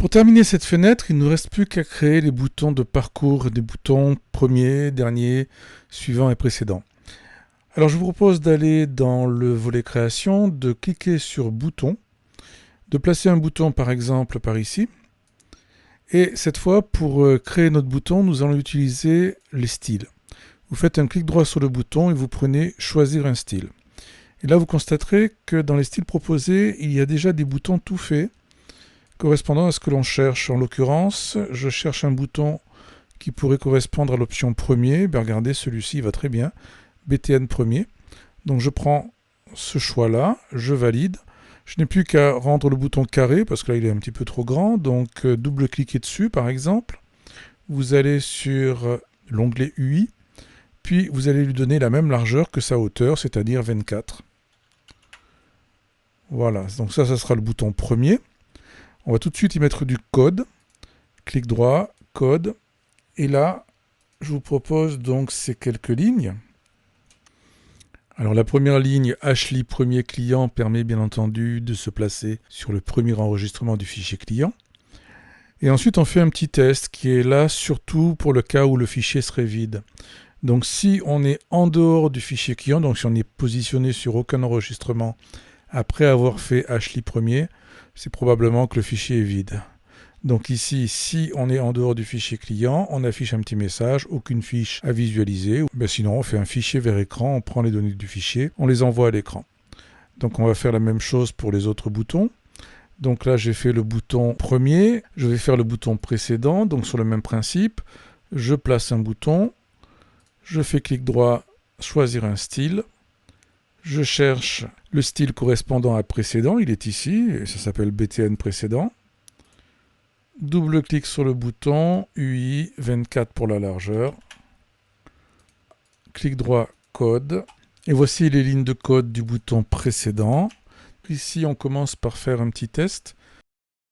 Pour terminer cette fenêtre, il ne nous reste plus qu'à créer les boutons de parcours, des boutons premier, dernier, suivant et précédent. Alors je vous propose d'aller dans le volet création, de cliquer sur bouton, de placer un bouton par exemple par ici. Et cette fois, pour créer notre bouton, nous allons utiliser les styles. Vous faites un clic droit sur le bouton et vous prenez choisir un style. Et là, vous constaterez que dans les styles proposés, il y a déjà des boutons tout faits correspondant à ce que l'on cherche. En l'occurrence, je cherche un bouton qui pourrait correspondre à l'option premier. Ben regardez, celui-ci va très bien. BTN premier. Donc je prends ce choix-là, je valide. Je n'ai plus qu'à rendre le bouton carré parce que là il est un petit peu trop grand. Donc double-cliquez dessus par exemple. Vous allez sur l'onglet UI. Puis vous allez lui donner la même largeur que sa hauteur, c'est-à-dire 24. Voilà, donc ça sera le bouton premier. On va tout de suite y mettre du code. Clic droit, code. Et là, je vous propose donc ces quelques lignes. Alors la première ligne, Ashley premier client, permet bien entendu de se placer sur le premier enregistrement du fichier client. Et ensuite, on fait un petit test qui est là surtout pour le cas où le fichier serait vide. Donc si on est en dehors du fichier client, donc si on est positionné sur aucun enregistrement après avoir fait Ashley premier, c'est probablement que le fichier est vide. Donc ici, si on est en dehors du fichier client, on affiche un petit message, aucune fiche à visualiser. Ben sinon, on fait un fichier vers écran, on prend les données du fichier, on les envoie à l'écran. Donc on va faire la même chose pour les autres boutons. Donc là, j'ai fait le bouton premier, je vais faire le bouton précédent, donc sur le même principe. Je place un bouton, je fais clic droit, choisir un style. Je cherche le style correspondant à précédent, il est ici, et ça s'appelle BTN précédent. Double-clic sur le bouton, UI, 24 pour la largeur. Clic droit, code. Et voici les lignes de code du bouton précédent. Ici, on commence par faire un petit test.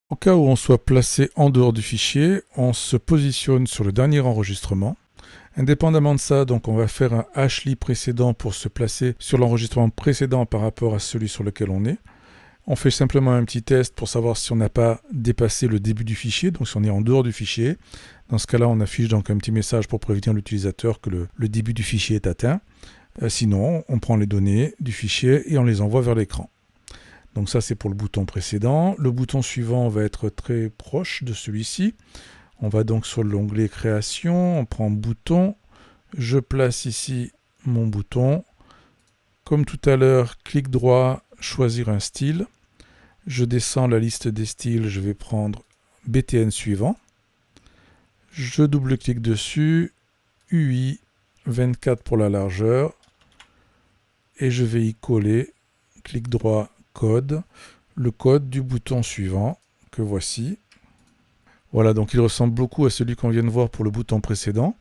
Au cas où on soit placé en dehors du fichier, on se positionne sur le dernier enregistrement. Indépendamment de ça, donc on va faire un Ashley précédent pour se placer sur l'enregistrement précédent par rapport à celui sur lequel on est. On fait simplement un petit test pour savoir si on n'a pas dépassé le début du fichier, donc si on est en dehors du fichier. Dans ce cas-là, on affiche donc un petit message pour prévenir l'utilisateur que le début du fichier est atteint. Sinon, on prend les données du fichier et on les envoie vers l'écran. Donc ça, c'est pour le bouton précédent. Le bouton suivant va être très proche de celui-ci. On va donc sur l'onglet création, on prend bouton, je place ici mon bouton. Comme tout à l'heure, clic droit, choisir un style. Je descends la liste des styles, je vais prendre BTN suivant. Je double-clique dessus, UI, 24 pour la largeur. Et je vais y coller, clic droit, code, le code du bouton suivant, que voici. Voilà, donc il ressemble beaucoup à celui qu'on vient de voir pour le bouton précédent.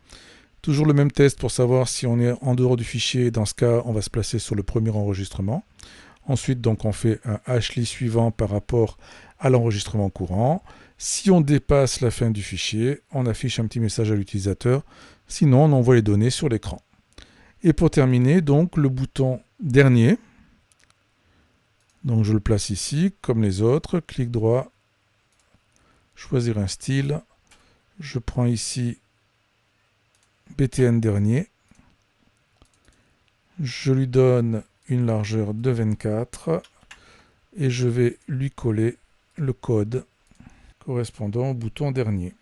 Toujours le même test pour savoir si on est en dehors du fichier. Dans ce cas, on va se placer sur le premier enregistrement. Ensuite, donc, on fait un Ashley suivant par rapport à l'enregistrement courant. Si on dépasse la fin du fichier, on affiche un petit message à l'utilisateur. Sinon, on envoie les données sur l'écran. Et pour terminer, donc, le bouton dernier. Donc, je le place ici, comme les autres. Clic droit, choisir un style. Je prends ici BTN dernier. Je lui donne une largeur de 24 et je vais lui coller le code correspondant au bouton dernier.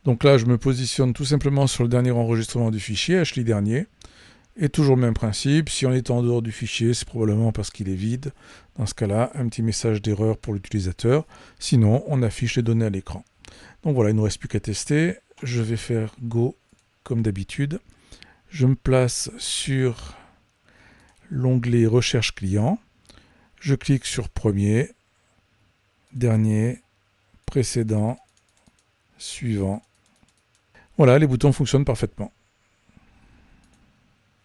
Donc là, je me positionne tout simplement sur le dernier enregistrement du fichier, Ashley dernier. Et toujours le même principe, si on est en dehors du fichier, c'est probablement parce qu'il est vide. Dans ce cas-là, un petit message d'erreur pour l'utilisateur. Sinon, on affiche les données à l'écran. Donc voilà, il ne nous reste plus qu'à tester. Je vais faire Go comme d'habitude. Je me place sur l'onglet Recherche client. Je clique sur Premier, Dernier, Précédent, Suivant. Voilà, les boutons fonctionnent parfaitement.